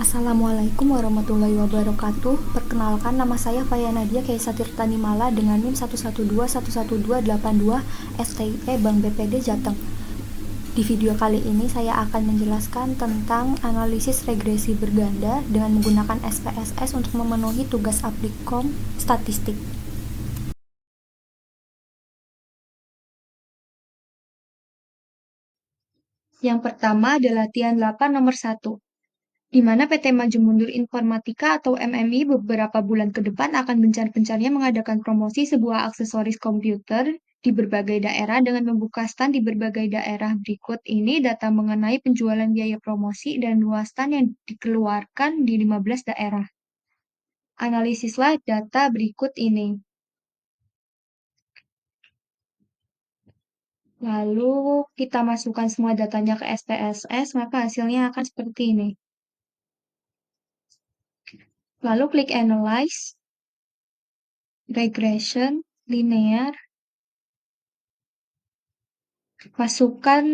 Assalamualaikum warahmatullahi wabarakatuh. Perkenalkan, nama saya Faya Nadia Kaisa Tirtanimala dengan NIM 112112282 STIP Bank BPD Jateng. Di video kali ini saya akan menjelaskan tentang analisis regresi berganda dengan menggunakan SPSS untuk memenuhi tugas applikom statistik. Yang pertama adalah latihan 8 nomor 1, di mana PT Maju Mundur Informatika atau MMI beberapa bulan ke depan akan gencar-gencarnya mengadakan promosi sebuah aksesoris komputer di berbagai daerah dengan membuka stand di berbagai daerah. Berikut ini data mengenai penjualan biaya promosi dan luas stand yang dikeluarkan di 15 daerah. Analisislah data berikut ini. Lalu kita masukkan semua datanya ke SPSS, maka hasilnya akan seperti ini. Lalu klik Analyze, Regression, Linear, masukkan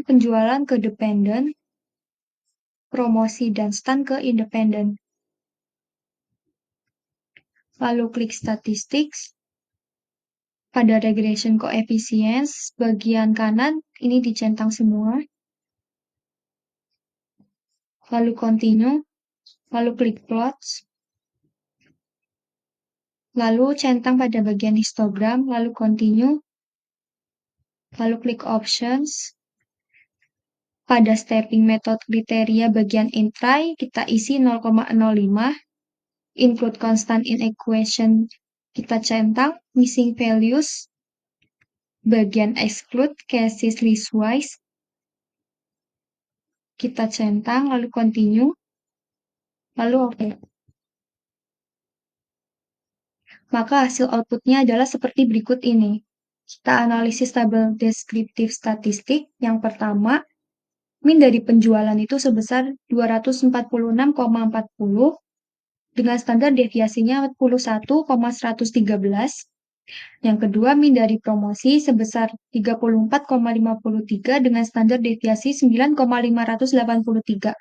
penjualan ke dependent, promosi dan stand ke independent. Lalu klik Statistics. Pada Regression Coefficients, bagian kanan ini dicentang semua. Lalu Continue. Lalu klik Plots. Lalu centang pada bagian histogram. Lalu Continue. Lalu klik Options. Pada stepping method kriteria bagian intry, kita isi 0,05. Include constant in equation, kita centang. Missing values, bagian exclude cases listwise, kita centang, lalu continue, lalu oke. Maka hasil outputnya adalah seperti berikut ini. Kita analisis tabel deskriptif statistik. Yang pertama, min dari penjualan itu sebesar 246,40 dengan standar deviasinya 41,113. Yang kedua, min dari promosi sebesar 34,53 dengan standar deviasi 9,583.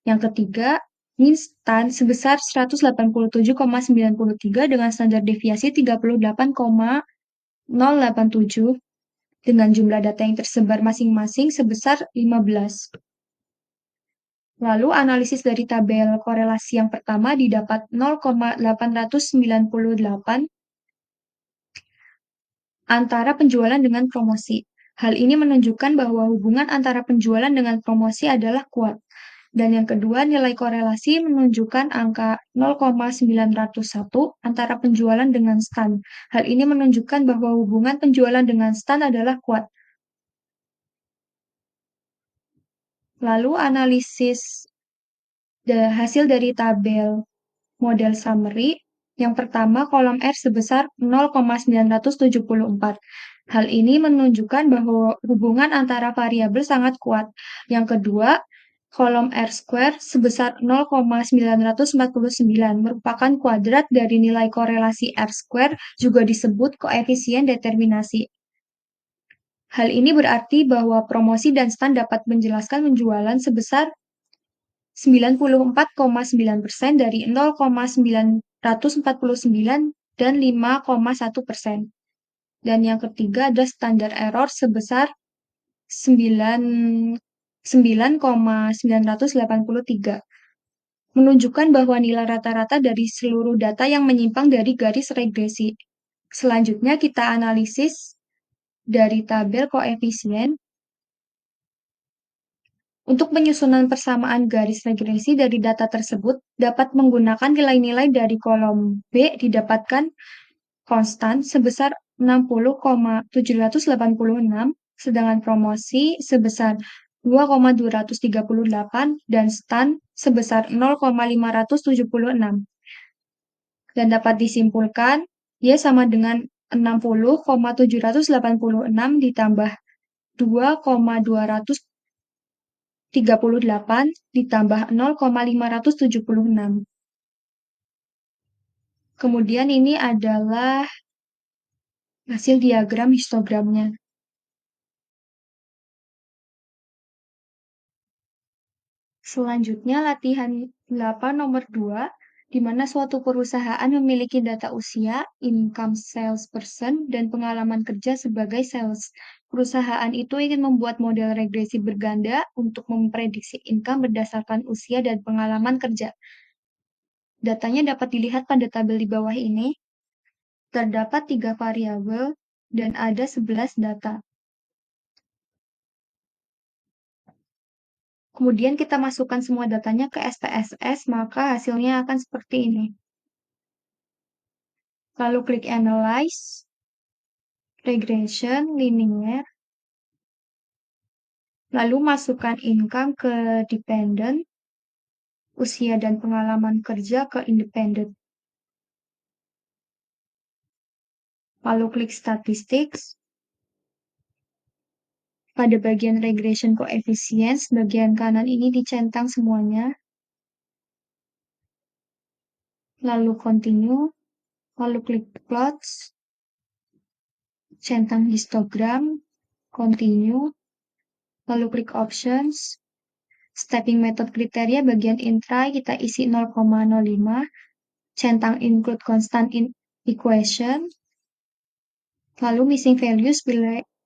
Yang ketiga, min stand sebesar 187,93 dengan standar deviasi 38,087 dengan jumlah data yang tersebar masing-masing sebesar 15. Lalu analisis dari tabel korelasi yang pertama didapat 0,898 antara penjualan dengan promosi. Hal ini menunjukkan bahwa hubungan antara penjualan dengan promosi adalah kuat. Dan yang kedua, nilai korelasi menunjukkan angka 0,901 antara penjualan dengan stand. Hal ini menunjukkan bahwa hubungan penjualan dengan stand adalah kuat. Lalu analisis hasil dari tabel model summary. Yang pertama, kolom R sebesar 0,974. Hal ini menunjukkan bahwa hubungan antara variabel sangat kuat. Yang kedua, kolom R square sebesar 0,949 merupakan kuadrat dari nilai korelasi R square, juga disebut koefisien determinasi. Hal ini berarti bahwa promosi dan stand dapat menjelaskan penjualan sebesar 94,9% dari 0,949 dan 5,1%. Dan yang ketiga ada standar error sebesar 9,983, menunjukkan bahwa nilai rata-rata dari seluruh data yang menyimpang dari garis regresi. Selanjutnya kita analisis dari tabel koefisien. Untuk penyusunan persamaan garis regresi dari data tersebut dapat menggunakan nilai-nilai dari kolom B didapatkan konstan sebesar 60,786, sedangkan promosi sebesar 2,238 dan stand sebesar 0,576. Dan dapat disimpulkan Y sama dengan 60,786 ditambah 2,238 ditambah 0,576. Kemudian ini adalah hasil diagram histogramnya. Selanjutnya latihan 8 nomor 2, di mana suatu perusahaan memiliki data usia, income salesperson, dan pengalaman kerja sebagai sales. Perusahaan itu ingin membuat model regresi berganda untuk memprediksi income berdasarkan usia dan pengalaman kerja. Datanya dapat dilihat pada tabel di bawah ini. Terdapat 3 variabel dan ada 11 data. Kemudian kita masukkan semua datanya ke SPSS, maka hasilnya akan seperti ini. Lalu klik Analyze, Regression, Linear, lalu masukkan income ke Dependent, usia dan pengalaman kerja ke Independent. Lalu klik Statistics. Pada bagian Regression Coefficients, bagian kanan ini dicentang semuanya. Lalu Continue, lalu klik Plots, centang histogram, Continue, lalu klik Options, Stepping Method kriteria bagian intry kita isi 0,05, centang Include Constant in Equation, lalu Missing Values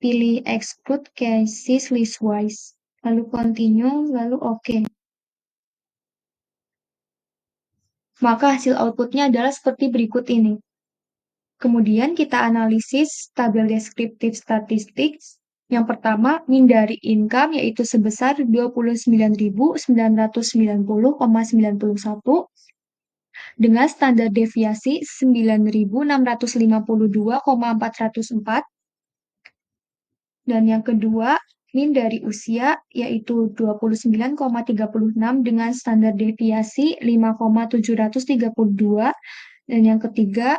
pilih Exclude Cases Listwise, lalu Continue, lalu OK. Maka hasil outputnya adalah seperti berikut ini. Kemudian kita analisis tabel deskriptif statistik. Yang pertama, min dari income yaitu sebesar 29.990,91 dengan standar deviasi 9.652,404. Dan yang kedua, min dari usia yaitu 29,36 dengan standar deviasi 5,732. Dan yang ketiga,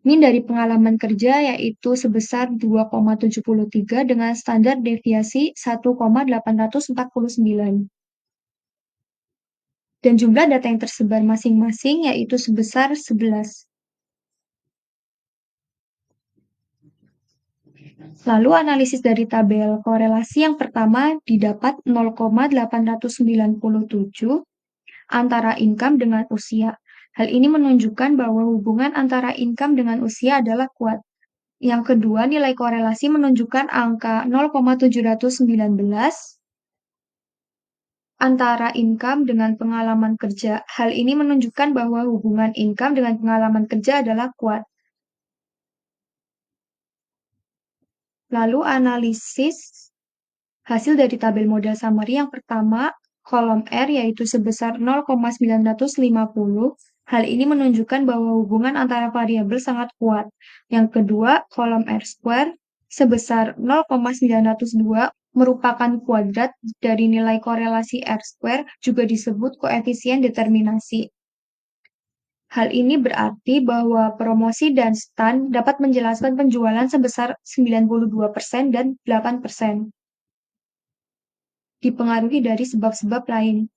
min dari pengalaman kerja yaitu sebesar 2,73 dengan standar deviasi 1,849. Dan jumlah data yang tersebar masing-masing yaitu sebesar 11. Lalu analisis dari tabel korelasi yang pertama didapat 0,897 antara income dengan usia. Hal ini menunjukkan bahwa hubungan antara income dengan usia adalah kuat. Yang kedua, nilai korelasi menunjukkan angka 0,719 antara income dengan pengalaman kerja. Hal ini menunjukkan bahwa hubungan income dengan pengalaman kerja adalah kuat. Lalu analisis hasil dari tabel model summary yang pertama, kolom R yaitu sebesar 0,950. Hal ini menunjukkan bahwa hubungan antara variabel sangat kuat. Yang kedua, kolom R square sebesar 0,902 merupakan kuadrat dari nilai korelasi R square, juga disebut koefisien determinasi. Hal ini berarti bahwa promosi dan stand dapat menjelaskan penjualan sebesar 92% dan 8%. Dipengaruhi dari sebab-sebab lain.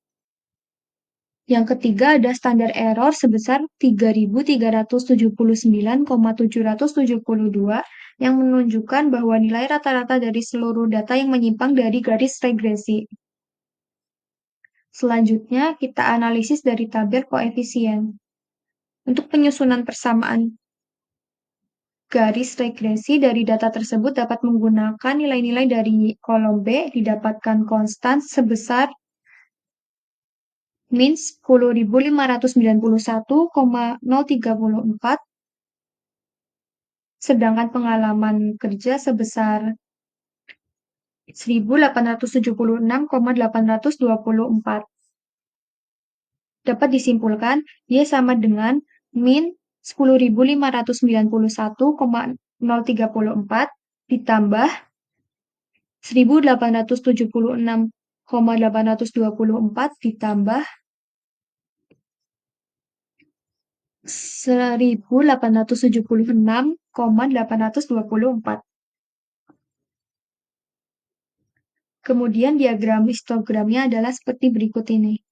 Yang ketiga ada standar error sebesar 3.379,772 yang menunjukkan bahwa nilai rata-rata dari seluruh data yang menyimpang dari garis regresi. Selanjutnya, kita analisis dari tabel koefisien. Untuk penyusunan persamaan garis regresi dari data tersebut dapat menggunakan nilai-nilai dari kolom B didapatkan konstan sebesar min 10.591,034, sedangkan pengalaman kerja sebesar 1.876,824. Dapat disimpulkan, Y sama dengan min 10.591,034 ditambah 1.876,824 ditambah 1.876,824. Kemudian diagram histogramnya adalah seperti berikut ini.